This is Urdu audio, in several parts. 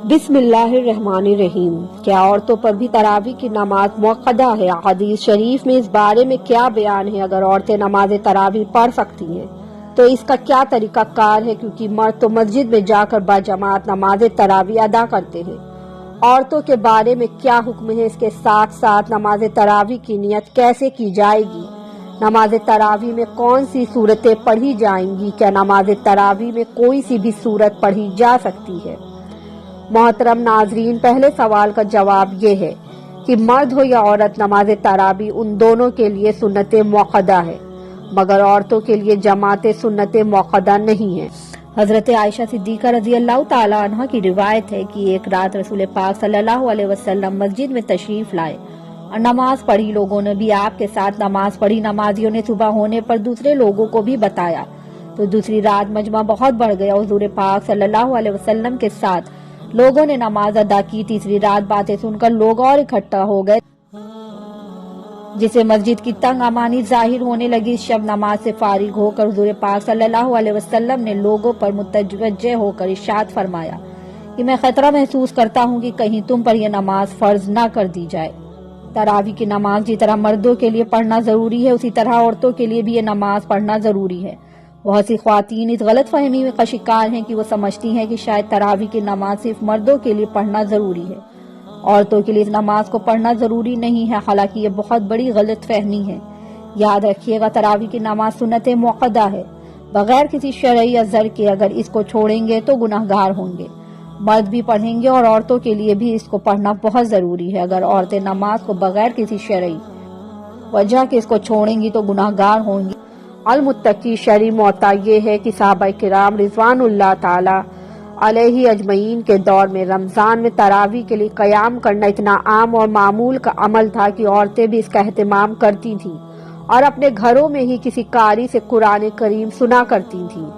بسم اللہ الرحمن الرحیم۔ کیا عورتوں پر بھی تراویح کی نماز موقدہ ہے؟ حدیث شریف میں اس بارے میں کیا بیان ہے؟ اگر عورتیں نماز تراویح پڑھ سکتی ہیں تو اس کا کیا طریقہ کار ہے؟ کیونکہ مرد تو مسجد میں جا کر باجماعت نماز تراویح ادا کرتے ہیں۔ عورتوں کے بارے میں کیا حکم ہے؟ اس کے ساتھ ساتھ نماز تراویح کی نیت کیسے کی جائے گی؟ نماز تراویح میں کون سی صورتیں پڑھی جائیں گی؟ کیا نماز تراویح میں کوئی سی بھی صورت پڑھی جا سکتی ہے؟ محترم ناظرین، پہلے سوال کا جواب یہ ہے کہ مرد ہو یا عورت، نماز تراویح ان دونوں کے لیے سنت موقدہ ہے، مگر عورتوں کے لیے جماعت سنت موقدہ نہیں ہے۔ حضرت عائشہ صدیقہ رضی اللہ تعالی عنہ کی روایت ہے کہ ایک رات رسول پاک صلی اللہ علیہ وسلم مسجد میں تشریف لائے اور نماز پڑھی۔ لوگوں نے بھی آپ کے ساتھ نماز پڑھی۔ نمازیوں نے صبح ہونے پر دوسرے لوگوں کو بھی بتایا تو دوسری رات مجمع بہت بڑھ گیا۔ حضور پاک صلی اللہ علیہ وسلم کے ساتھ لوگوں نے نماز ادا کی۔ تیسری رات باتیں سن کر لوگ اور اکٹھا ہو گئے، جسے مسجد کی تنگ امانی ظاہر ہونے لگی۔ اس شب نماز سے فارغ ہو کر حضور پاک صلی اللہ علیہ وسلم نے لوگوں پر متوجہ ہو کر ارشاد فرمایا کہ میں خطرہ محسوس کرتا ہوں کہ کہیں تم پر یہ نماز فرض نہ کر دی جائے۔ تراویح کی نماز جس طرح مردوں کے لیے پڑھنا ضروری ہے، اسی طرح عورتوں کے لیے بھی یہ نماز پڑھنا ضروری ہے۔ بہت سی خواتین اس غلط فہمی میں کا شکار ہیں کہ وہ سمجھتی ہیں کہ شاید تراویح کی نماز صرف مردوں کے لیے پڑھنا ضروری ہے، عورتوں کے لیے اس نماز کو پڑھنا ضروری نہیں ہے، حالانکہ یہ بہت بڑی غلط فہمی ہے۔ یاد رکھیے گا، تراویح کی نماز سنت موقدہ ہے، بغیر کسی شرعی عذر کے۔ اگر اس کو چھوڑیں گے تو گناہگار ہوں گے۔ مرد بھی پڑھیں گے اور عورتوں کے لیے بھی اس کو پڑھنا بہت ضروری ہے۔ اگر عورتیں نماز کو بغیر کسی شرعی وجہ کے اس کو چھوڑیں گی تو گناہگار ہوں گی۔ المتقی شرعی معطا یہ ہے کہ صحابہ کرام رضوان اللہ تعالی علیہ اجمعین کے دور میں رمضان میں تراویح کے لیے قیام کرنا اتنا عام اور معمول کا عمل تھا کہ عورتیں بھی اس کا اہتمام کرتی تھیں اور اپنے گھروں میں ہی کسی قاری سے قرآن کریم سنا کرتی تھیں۔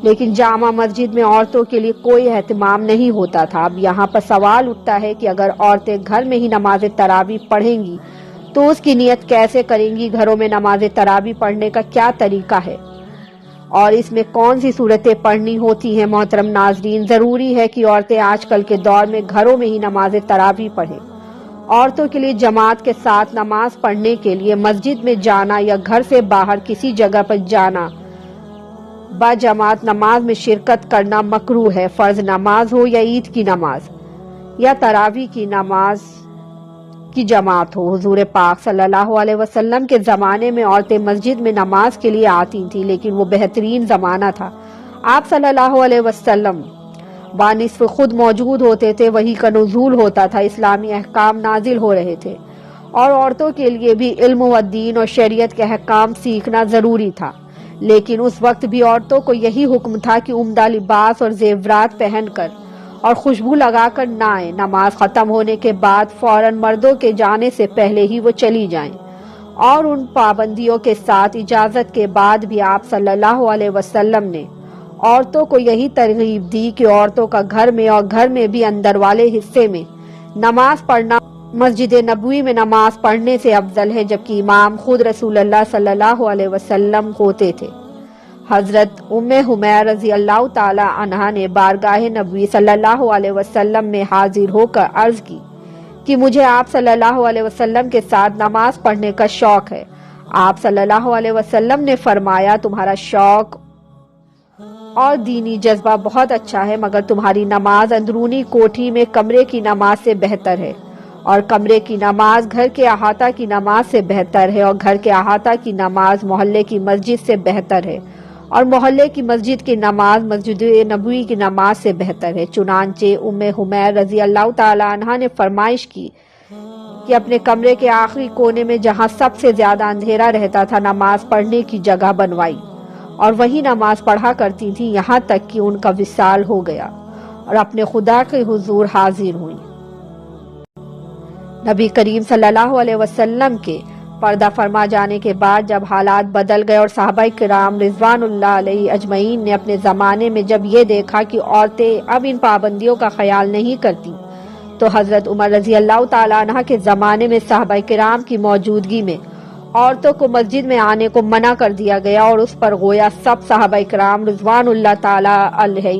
لیکن جامع مسجد میں عورتوں کے لیے کوئی اہتمام نہیں ہوتا تھا۔ اب یہاں پر سوال اٹھتا ہے کہ اگر عورتیں گھر میں ہی نماز تراویح پڑھیں گی تو اس کی نیت کیسے کریں گی؟ گھروں میں نماز تراویح پڑھنے کا کیا طریقہ ہے اور اس میں کون سی صورتیں پڑھنی ہوتی ہیں؟ محترم ناظرین، ضروری ہے کہ عورتیں آج کل کے دور میں گھروں میں ہی نماز تراویح پڑھیں۔ عورتوں کے لیے جماعت کے ساتھ نماز پڑھنے کے لیے مسجد میں جانا یا گھر سے باہر کسی جگہ پر جانا، باجماعت نماز میں شرکت کرنا مکروہ ہے۔ فرض نماز ہو یا عید کی نماز یا تراویح کی نماز کی جماعت ہو، حضور پاک صلی اللہ علیہ وسلم کے زمانے میں عورتیں مسجد میں نماز کے لیے آتی تھیں، لیکن وہ بہترین زمانہ تھا۔ آپ صلی اللہ علیہ وسلم بانصف خود موجود ہوتے تھے، وحی کا نزول ہوتا تھا، اسلامی احکام نازل ہو رہے تھے اور عورتوں کے لیے بھی علم و دین اور شریعت کے احکام سیکھنا ضروری تھا۔ لیکن اس وقت بھی عورتوں کو یہی حکم تھا کہ عمدہ لباس اور زیورات پہن کر اور خوشبو لگا کر نہ آئیں۔ نماز ختم ہونے کے بعد فوراً مردوں کے جانے سے پہلے ہی وہ چلی جائیں، اور ان پابندیوں کے ساتھ اجازت کے بعد بھی آپ صلی اللہ علیہ وسلم نے عورتوں کو یہی ترغیب دی کہ عورتوں کا گھر میں اور گھر میں بھی اندر والے حصے میں نماز پڑھنا مسجد نبوی میں نماز پڑھنے سے افضل ہے، جبکہ امام خود رسول اللہ صلی اللہ علیہ وسلم ہوتے تھے۔ حضرت ام حمیر رضی اللہ تعالی عنہا نے بارگاہ نبوی صلی اللہ علیہ وسلم میں حاضر ہو کر عرض کی کہ مجھے آپ صلی اللہ علیہ وسلم کے ساتھ نماز پڑھنے کا شوق ہے۔ آپ صلی اللہ علیہ وسلم نے فرمایا، تمہارا شوق اور دینی جذبہ بہت اچھا ہے، مگر تمہاری نماز اندرونی کوٹھی میں کمرے کی نماز سے بہتر ہے، اور کمرے کی نماز گھر کے احاطہ کی نماز سے بہتر ہے، اور گھر کے احاطہ کی نماز محلے کی مسجد سے بہتر ہے، اور محلے کی مسجد کی نماز مسجد نبوی کی نماز سے بہتر ہے۔ چنانچہ ام حمیر رضی اللہ تعالی عنہا نے فرمائش کی کہ اپنے کمرے کے آخری کونے میں جہاں سب سے زیادہ اندھیرا رہتا تھا نماز پڑھنے کی جگہ بنوائی، اور وہی نماز پڑھا کرتی تھی، یہاں تک کہ ان کا وصال ہو گیا اور اپنے خدا کے حضور حاضر ہوئی۔ نبی کریم صلی اللہ علیہ وسلم کے پردہ فرما جانے کے بعد جب حالات بدل گئے اور صحابہ کرام رضوان اللہ علیہ اجمعین نے اپنے زمانے میں جب یہ دیکھا کہ عورتیں اب ان پابندیوں کا خیال نہیں کرتی، تو حضرت عمر رضی اللہ تعالیٰ عنہ کے زمانے میں صحابہ کرام کی موجودگی میں عورتوں کو مسجد میں آنے کو منع کر دیا گیا، اور اس پر گویا سب صحابہ کرام رضوان اللہ تعالیٰ علیہ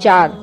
4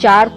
4